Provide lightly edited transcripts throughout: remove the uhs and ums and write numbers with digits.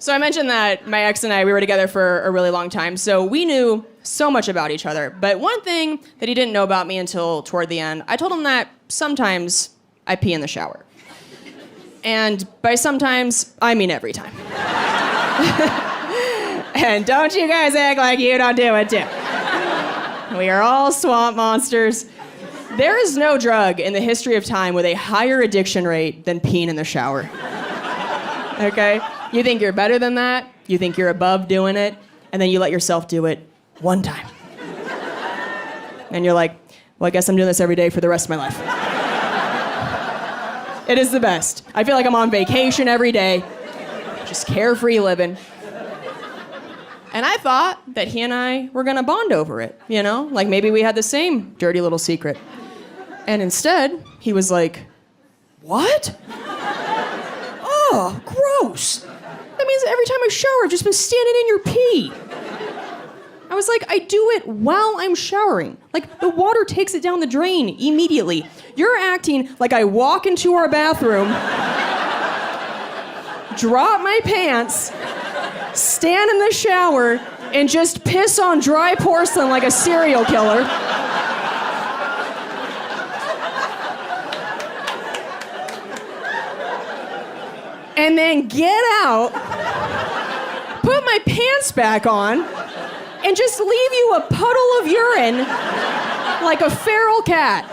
So I mentioned that my ex and I, we were together for a really long time, so we knew so much about each other. But one thing that he didn't know about me until toward the end, I told him that sometimes I pee in the shower. And by sometimes, I mean every time. And don't you guys act like you don't do it too. We are all swamp monsters. There is no drug in the history of time with a higher addiction rate than peeing in the shower. Okay? You think you're better than that, you think you're above doing it, and then you let yourself do it one time. And you're like, well, I guess I'm doing this every day for the rest of my life. It is the best. I feel like I'm on vacation every day, just carefree living. And I thought that he and I were gonna bond over it, you know? Like maybe we had the same dirty little secret. And instead, he was like, what? Oh, gross. That means every time I shower, I've just been standing in your pee. I was like, I do it while I'm showering. Like, the water takes it down the drain immediately. You're acting like I walk into our bathroom, drop my pants, stand in the shower, and just piss on dry porcelain like a serial killer. And then get out, put my pants back on, and just leave you a puddle of urine like a feral cat.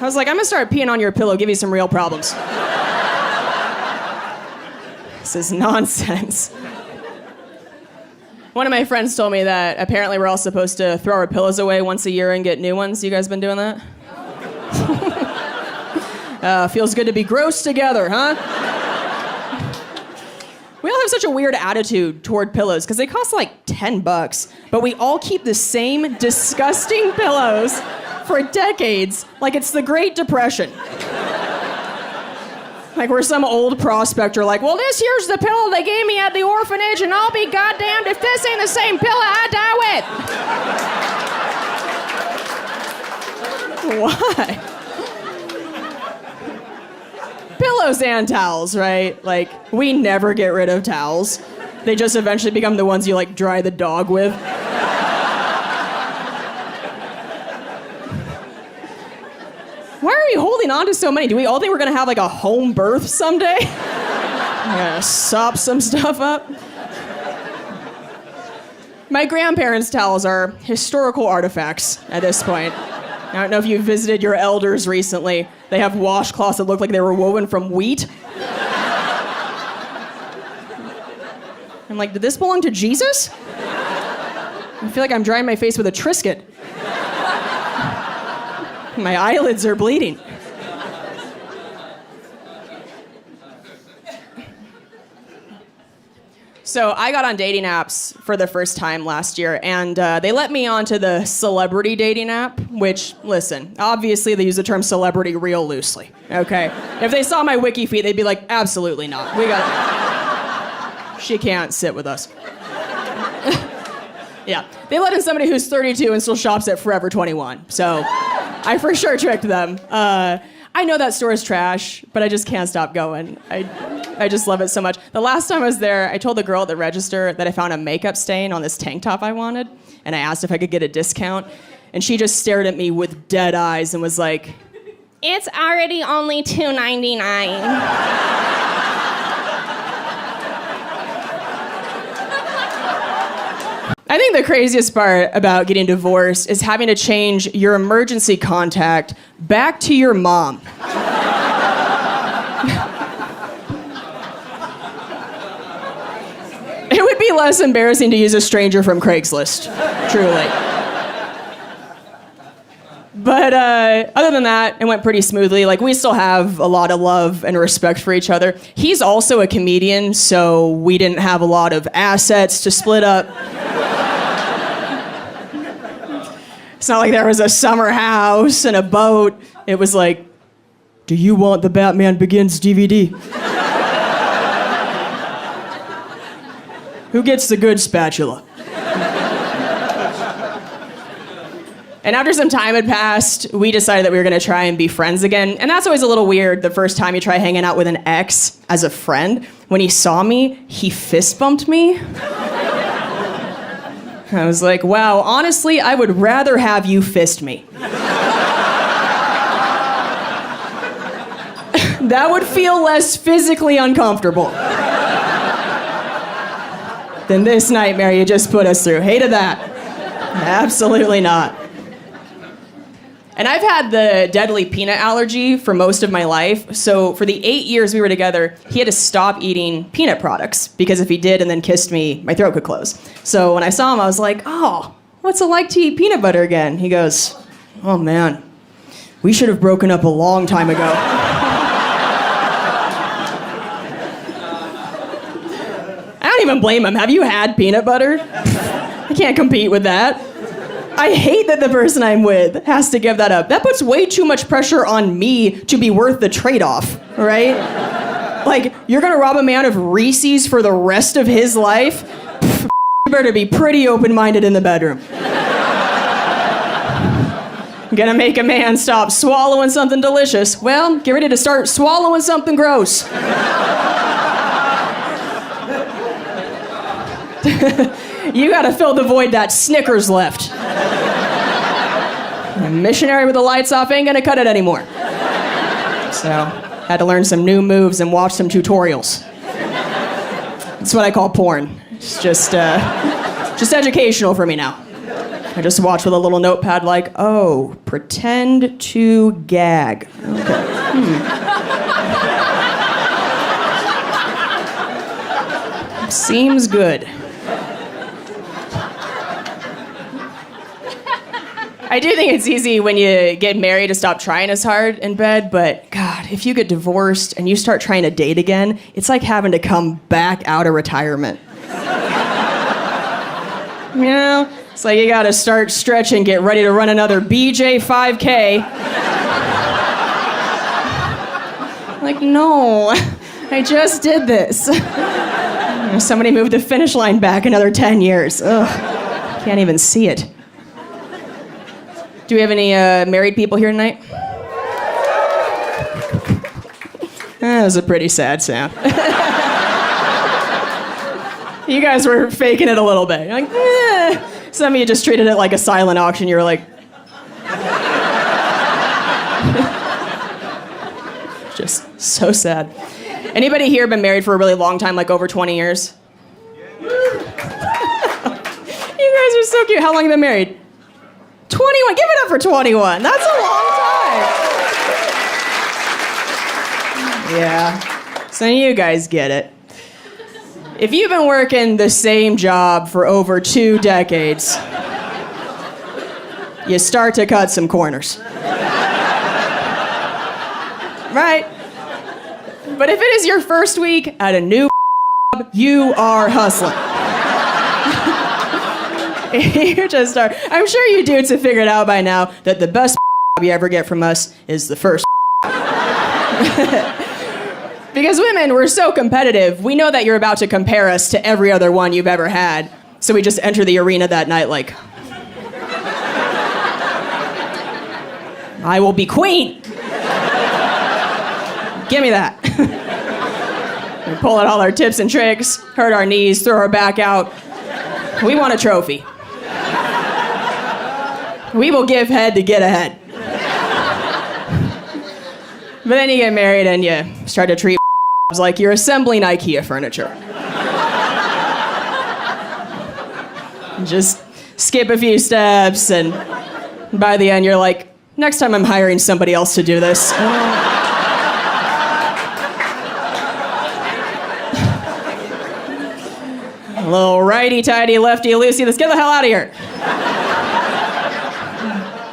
I was like, I'm gonna start peeing on your pillow, give you some real problems. This is nonsense. One of my friends told me that apparently we're all supposed to throw our pillows away once a year and get new ones. You guys been doing that? Feels good to be gross together, huh? We all have such a weird attitude toward pillows because they cost like $10, but we all keep the same disgusting pillows for decades, like it's the Great Depression. Like we're some old prospector like, well, this here's the pillow they gave me at the orphanage, and I'll be goddamned if this ain't the same pillow I die with. Why? Pillows and towels, right? Like, we never get rid of towels. They just eventually become the ones you, like, dry the dog with. Why are we holding on to so many? Do we all think we're gonna have, like, a home birth someday? I'm gonna sop some stuff up. My grandparents' towels are historical artifacts at this point. I don't know if you visited your elders recently. They have washcloths that look like they were woven from wheat. I'm like, did this belong to Jesus? I feel like I'm drying my face with a Triscuit. My eyelids are bleeding. So I got on dating apps for the first time last year, and they let me onto the celebrity dating app, which, listen, obviously they use the term celebrity real loosely, okay? If they saw my wiki feed, they'd be like, absolutely not. She can't sit with us. Yeah, they let in somebody who's 32 and still shops at Forever 21, so I for sure tricked them. I know that store is trash, but I just can't stop going. I just love it so much. The last time I was there, I told the girl at the register that I found a makeup stain on this tank top I wanted, and I asked if I could get a discount, and she just stared at me with dead eyes and was like, "It's already only $2.99." I think the craziest part about getting divorced is having to change your emergency contact back to your mom. It would be less embarrassing to use a stranger from Craigslist, truly. But other than that, it went pretty smoothly. Like, we still have a lot of love and respect for each other. He's also a comedian, so we didn't have a lot of assets to split up. It's not like there was a summer house and a boat. It was like, do you want the Batman Begins DVD? Who gets the good spatula? And after some time had passed, we decided that we were going to try and be friends again. And that's always a little weird the first time you try hanging out with an ex as a friend. When he saw me, he fist bumped me. I was like, wow, honestly, I would rather have you fist me. That would feel less physically uncomfortable than this nightmare you just put us through. Hated that. Absolutely not. And I've had the deadly peanut allergy for most of my life. So for the 8 years we were together, he had to stop eating peanut products because if he did and then kissed me, my throat could close. So when I saw him, I was like, oh, what's it like to eat peanut butter again? He goes, oh man, we should have broken up a long time ago. I don't even blame him. Have you had peanut butter? I can't compete with that. I hate that the person I'm with has to give that up. That puts way too much pressure on me to be worth the trade-off, right? Like, you're gonna rob a man of Reese's for the rest of his life? You better be pretty open-minded in the bedroom. Gonna make a man stop swallowing something delicious. Well, get ready to start swallowing something gross. You gotta fill the void that Snickers left. A missionary with the lights off ain't gonna cut it anymore. So, had to learn some new moves and watch some tutorials. That's what I call porn. It's just educational for me now. I just watch with a little notepad like, oh, pretend to gag. Okay. Seems good. I do think it's easy when you get married to stop trying as hard in bed, but God, if you get divorced and you start trying to date again, it's like having to come back out of retirement. You know? It's like you gotta start stretching, get ready to run another BJ 5K. Like, no, I just did this. Somebody moved the finish line back another 10 years. Ugh, can't even see it. Do we have any married people here tonight? That was a pretty sad sound. You guys were faking it a little bit. You're like, eh. Some of you just treated it like a silent auction. You were like... Just so sad. Anybody here been married for a really long time, like over 20 years? You guys are so cute. How long have you been married? 21. Give it up for 21. That's a long time. Yeah. So you guys get it. If you've been working the same job for over 2 decades, you start to cut some corners. Right? But if it is your first week at a new job, you are hustling. You just start. I'm sure you dudes have figured out by now that the best job you ever get from us is the first. Because women, we're so competitive, we know that you're about to compare us to every other one you've ever had. So we just enter the arena that night like, I will be queen. Give me that. We pull out all our tips and tricks, hurt our knees, throw our back out. We want a trophy. We will give head to get ahead. But then you get married and you start to treat like you're assembling IKEA furniture. Just skip a few steps, and by the end you're like, next time I'm hiring somebody else to do this. A little righty-tighty, lefty-loosey, let's get the hell out of here.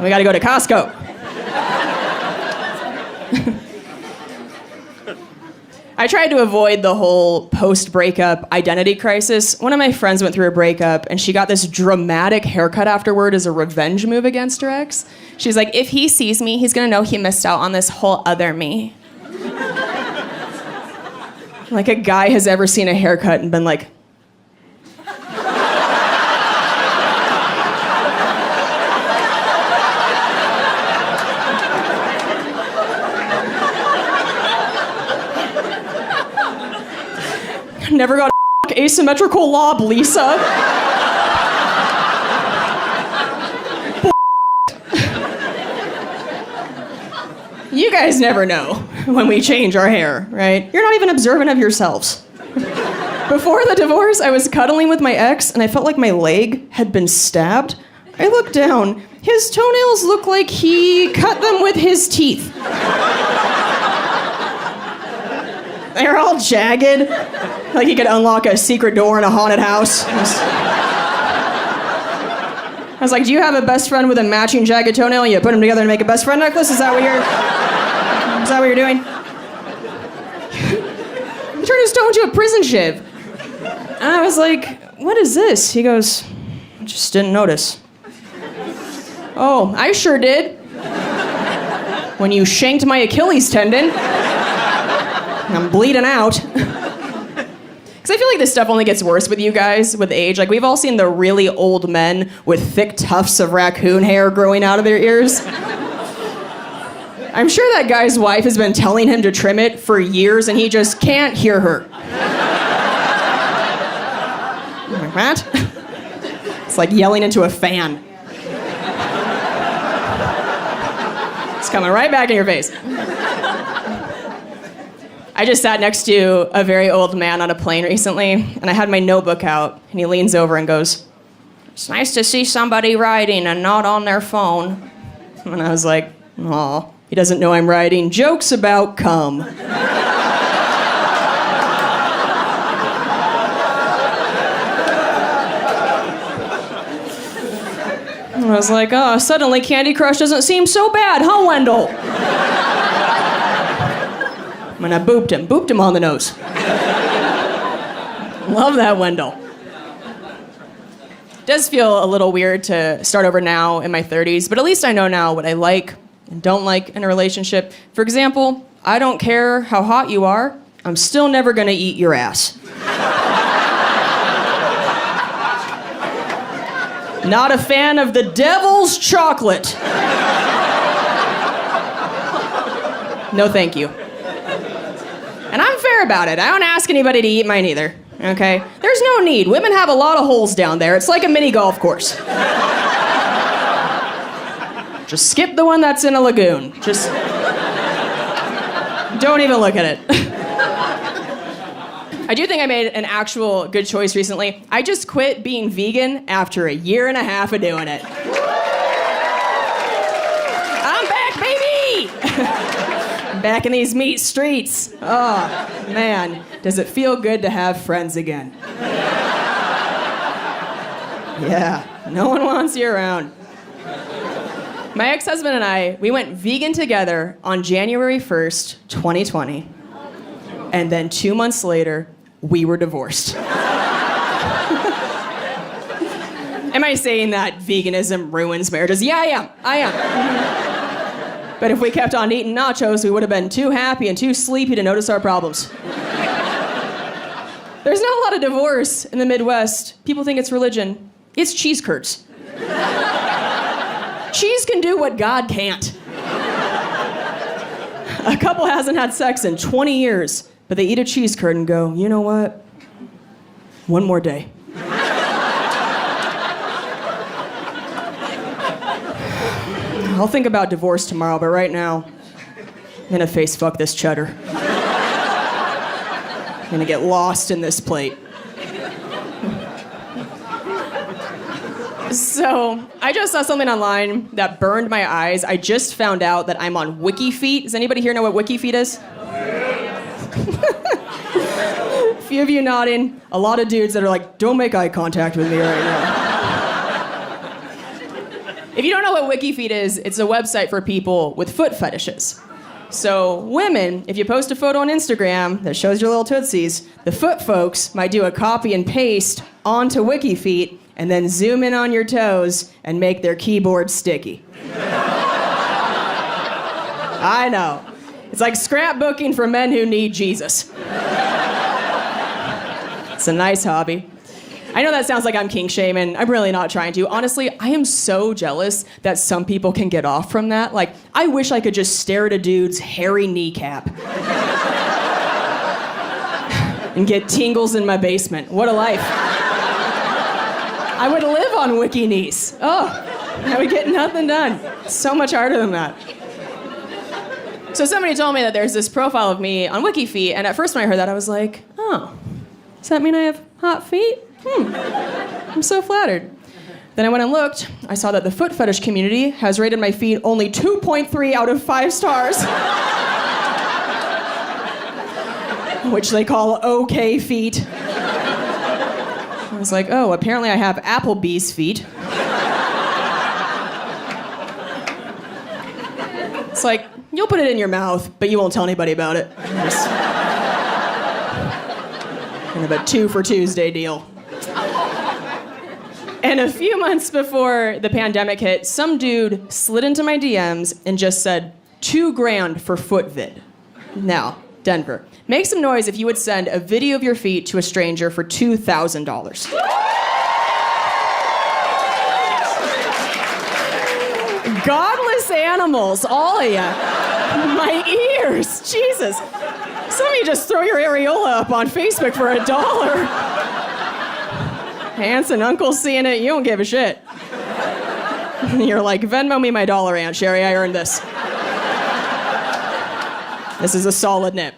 We gotta go to Costco. I tried to avoid the whole post-breakup identity crisis. One of my friends went through a breakup, and she got this dramatic haircut afterward as a revenge move against her ex. She's like, if he sees me, he's gonna know he missed out on this whole other me. Like a guy has ever seen a haircut and been like, Never got a asymmetrical lob, Lisa. You guys never know when we change our hair, right? You're not even observant of yourselves. Before the divorce, I was cuddling with my ex, and I felt like my leg had been stabbed. I looked down. His toenails looked like he cut them with his teeth. They're all jagged, like he could unlock a secret door in a haunted house. I was like, do you have a best friend with a matching jagged toenail and you put them together to make a best friend necklace? Is that what you're doing? He turned his toe into a prison shiv. And I was like, what is this? He goes, I just didn't notice. Oh, I sure did. When you shanked my Achilles tendon. I'm bleeding out. Because I feel like this stuff only gets worse with you guys with age. Like, we've all seen the really old men with thick tufts of raccoon hair growing out of their ears. I'm sure that guy's wife has been telling him to trim it for years and he just can't hear her. Like, what? It's like yelling into a fan. It's coming right back in your face. I just sat next to a very old man on a plane recently, and I had my notebook out, and he leans over and goes, it's nice to see somebody writing and not on their phone. And I was like, aw, he doesn't know I'm writing jokes about cum. I was like, oh, suddenly Candy Crush doesn't seem so bad, huh, Wendell? And I booped him on the nose. Love that, Wendell. It does feel a little weird to start over now in my 30s, but at least I know now what I like and don't like in a relationship. For example, I don't care how hot you are, I'm still never gonna eat your ass. Not a fan of the devil's chocolate. No, thank you. And I'm fair about it. I don't ask anybody to eat mine either, okay? There's no need. Women have a lot of holes down there. It's like a mini golf course. Just skip the one that's in a lagoon. Just don't even look at it. I do think I made an actual good choice recently. I just quit being vegan after a year and a half of doing it. I'm back, baby! I'm back in these meat streets. Oh, man, does it feel good to have friends again? Yeah, no one wants you around. My ex-husband and I, we went vegan together on January 1st, 2020. And then 2 months later, we were divorced. Am I saying that veganism ruins marriages? Yeah, I am. But if we kept on eating nachos, we would have been too happy and too sleepy to notice our problems. There's not a lot of divorce in the Midwest. People think it's religion. It's cheese curds. Cheese can do what God can't. A couple hasn't had sex in 20 years, but they eat a cheese curd and go, you know what? One more day. I'll think about divorce tomorrow, but right now, I'm gonna face fuck this cheddar. I'm gonna get lost in this plate. So, I just saw something online that burned my eyes. I just found out that I'm on WikiFeet. Does anybody here know what WikiFeet is? A few of you nodding. A lot of dudes that are like, don't make eye contact with me right now. If you don't know what WikiFeet is, it's a website for people with foot fetishes. So women, if you post a photo on Instagram that shows your little tootsies, the foot folks might do a copy and paste onto WikiFeet and then zoom in on your toes and make their keyboard sticky. I know. It's like scrapbooking for men who need Jesus. It's a nice hobby. I know that sounds like I'm kink shaming. I'm really not trying to. Honestly, I am so jealous that some people can get off from that. Like, I wish I could just stare at a dude's hairy kneecap. and get tingles in my basement. What a life. I would live on Wiki knees. Oh, I would get nothing done. So much harder than that. So somebody told me that there's this profile of me on Wiki Feet, and at first when I heard that, I was like, oh, does that mean I have hot feet? I'm so flattered. Then I went and looked. I saw that the foot fetish community has rated my feet only 2.3 out of 5 stars. Which they call okay feet. I was like, oh, apparently I have Applebee's feet. It's like, you'll put it in your mouth, but you won't tell anybody about it. Kind of a 2 for Tuesday deal. And a few months before the pandemic hit, some dude slid into my DMs and just said, $2,000 for foot vid. Now, Denver, make some noise if you would send a video of your feet to a stranger for $2,000. Godless animals, all of ya. My ears, Jesus. Some of you just throw your areola up on Facebook for $1. Aunts and uncles seeing it, you don't give a shit. You're like, Venmo me my dollar, Aunt Sherry, I earned this. This is a solid nip.